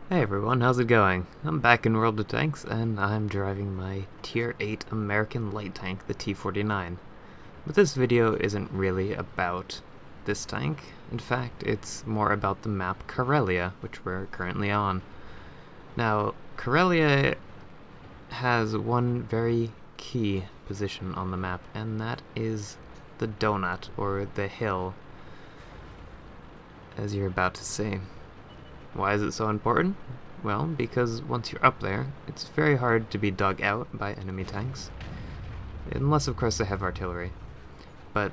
Hey everyone, how's it going? I'm back in World of Tanks, and I'm driving my Tier 8 American light tank, the T49. But this video isn't really about this tank. In fact, it's more about the map Karelia, which we're currently on. Now, Karelia has one very key position on the map, and that is the donut, or the hill, as you're about to see. Why is it so important? Well, because once you're up there, it's very hard to be dug out by enemy tanks. Unless, of course, they have artillery. But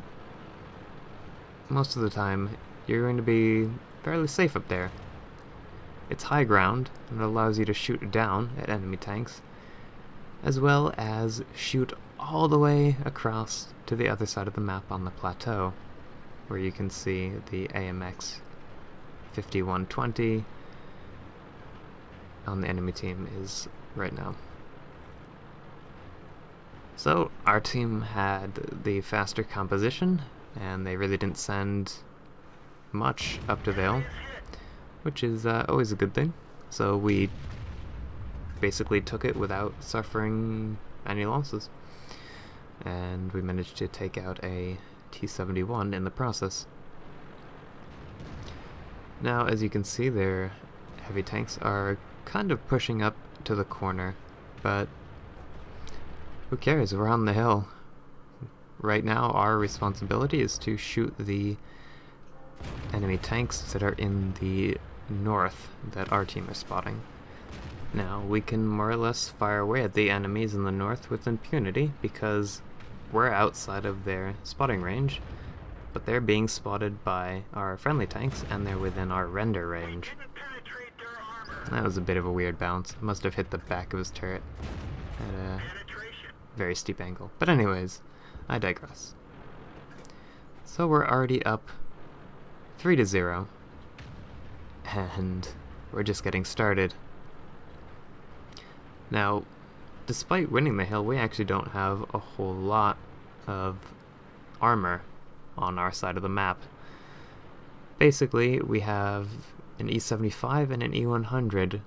most of the time, you're going to be fairly safe up there. It's high ground, and it allows you to shoot down at enemy tanks, as well as shoot all the way across to the other side of the map on the plateau, where you can see the AMX 5120 on the enemy team is right now. So our team had the faster composition, and they really didn't send much up to Vale, which is always a good thing. So we basically took it without suffering any losses, and we managed to take out a T-71 in the process. Now, as you can see, their heavy tanks are kind of pushing up to the corner, but who cares? We're on the hill. Right now, our responsibility is to shoot the enemy tanks that are in the north that our team is spotting. Now, we can more or less fire away at the enemies in the north with impunity because we're outside of their spotting range, but they're being spotted by our friendly tanks, and they're within our render range. That was a bit of a weird bounce. I must have hit the back of his turret at a very steep angle. But anyways, I digress. So we're already up 3-0, and we're just getting started. Now, despite winning the hill, we actually don't have a whole lot of armor on our side of the map. Basically, we have an E75 and an E100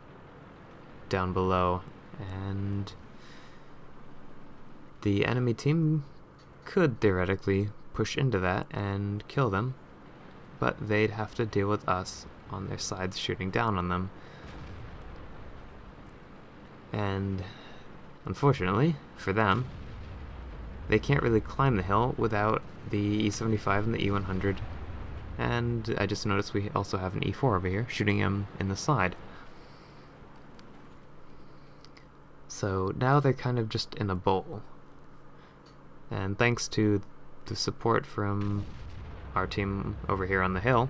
down below, and the enemy team could theoretically push into that and kill them, but they'd have to deal with us on their sides shooting down on them. And unfortunately for them, they can't really climb the hill without the E75 and the E100, and I just noticed we also have an E4 over here, shooting him in the side. So now they're kind of just in a bowl, and thanks to the support from our team over here on the hill,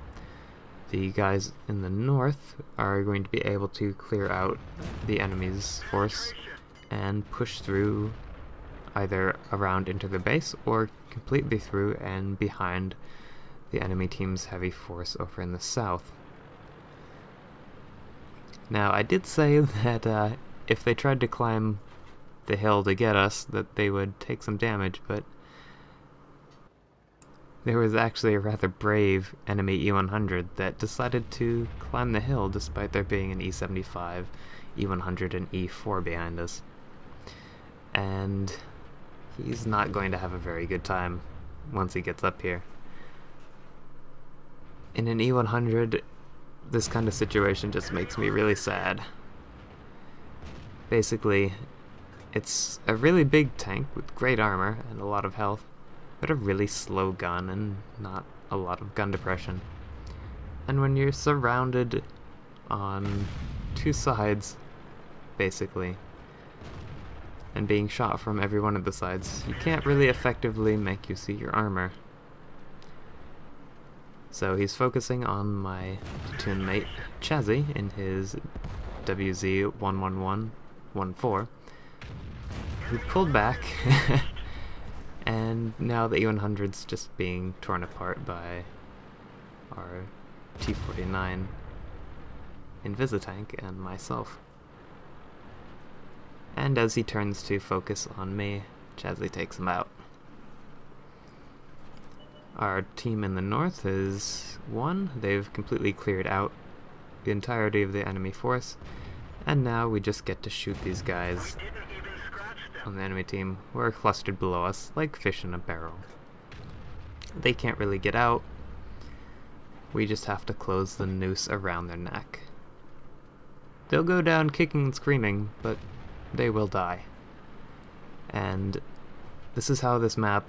the guys in the north are going to be able to clear out the enemy's force and push through either around into the base or completely through and behind the enemy team's heavy force over in the south. Now, I did say that if they tried to climb the hill to get us, that they would take some damage, but there was actually a rather brave enemy E100 that decided to climb the hill despite there being an E75, E100, and E4 behind us. And he's not going to have a very good time once he gets up here. In an E100, this kind of situation just makes me really sad. Basically, it's a really big tank with great armor and a lot of health, but a really slow gun and not a lot of gun depression. And when you're surrounded on two sides, basically, and being shot from every one of the sides, you can't really effectively make you see your armor. So he's focusing on my platoon mate Chazzy in his WZ-11114, who pulled back, and now the E100's just being torn apart by our T49 Invisitank and myself. And as he turns to focus on me, Chazzy takes him out. Our team in the north is won. They've completely cleared out the entirety of the enemy force, and now we just get to shoot these guys on the enemy team who are clustered below us like fish in a barrel. They can't really get out. We just have to close the noose around their neck. They'll go down kicking and screaming, but they will die. And this is how this map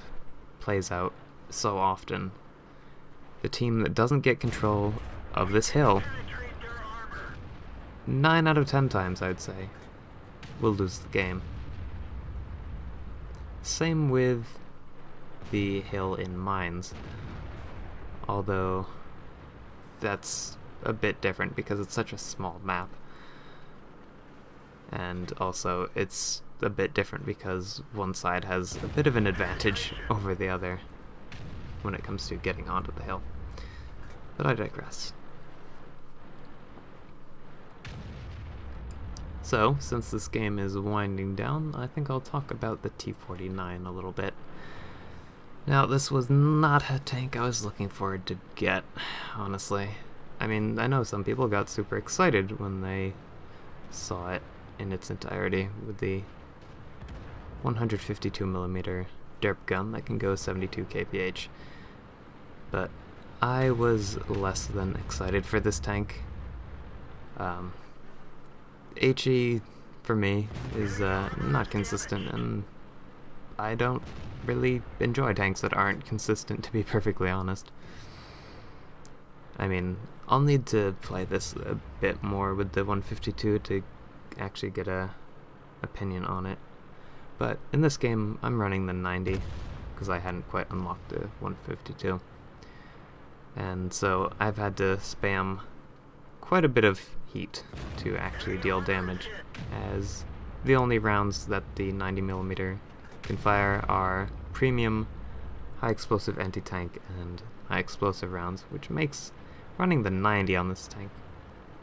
plays out so often. The team that doesn't get control of this hill, 9 out of 10 times I'd say, will lose the game. Same with the hill in mines, although that's a bit different because it's such a small map, and also it's a bit different because one side has a bit of an advantage over the other when it comes to getting onto the hill. But I digress. So, since this game is winding down, I think I'll talk about the T49 a little bit. Now, this was not a tank I was looking forward to get, honestly. I mean, I know some people got super excited when they saw it in its entirety with the 152mm derp gun that can go 72 kph. But I was less than excited for this tank. HE, for me, is not consistent, and I don't really enjoy tanks that aren't consistent, to be perfectly honest. I mean, I'll need to play this a bit more with the 152 to actually get a opinion on it. But in this game, I'm running the 90, because I hadn't quite unlocked the 152. And so I've had to spam quite a bit of heat to actually deal damage, as the only rounds that the 90mm can fire are premium, high explosive anti-tank, and high explosive rounds, which makes running the 90 on this tank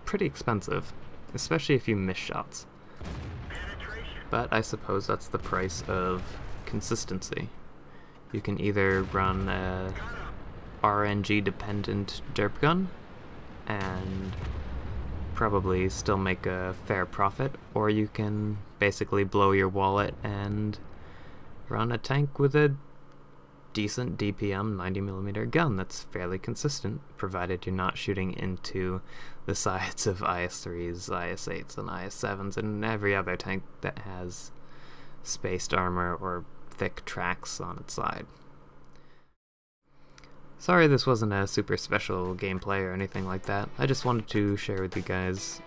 pretty expensive, especially if you miss shots. But I suppose that's the price of consistency. You can either run a RNG dependent derp gun and probably still make a fair profit, or you can basically blow your wallet and run a tank with a decent DPM 90mm gun that's fairly consistent, provided you're not shooting into the sides of IS-3s, IS-8s, and IS-7s, and every other tank that has spaced armor or thick tracks on its side. Sorry this wasn't a super special gameplay or anything like that. I just wanted to share with you guys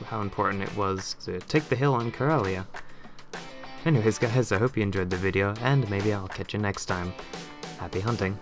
how important it was to take the hill in Karelia. Anyways guys, I hope you enjoyed the video, and maybe I'll catch you next time. Happy hunting.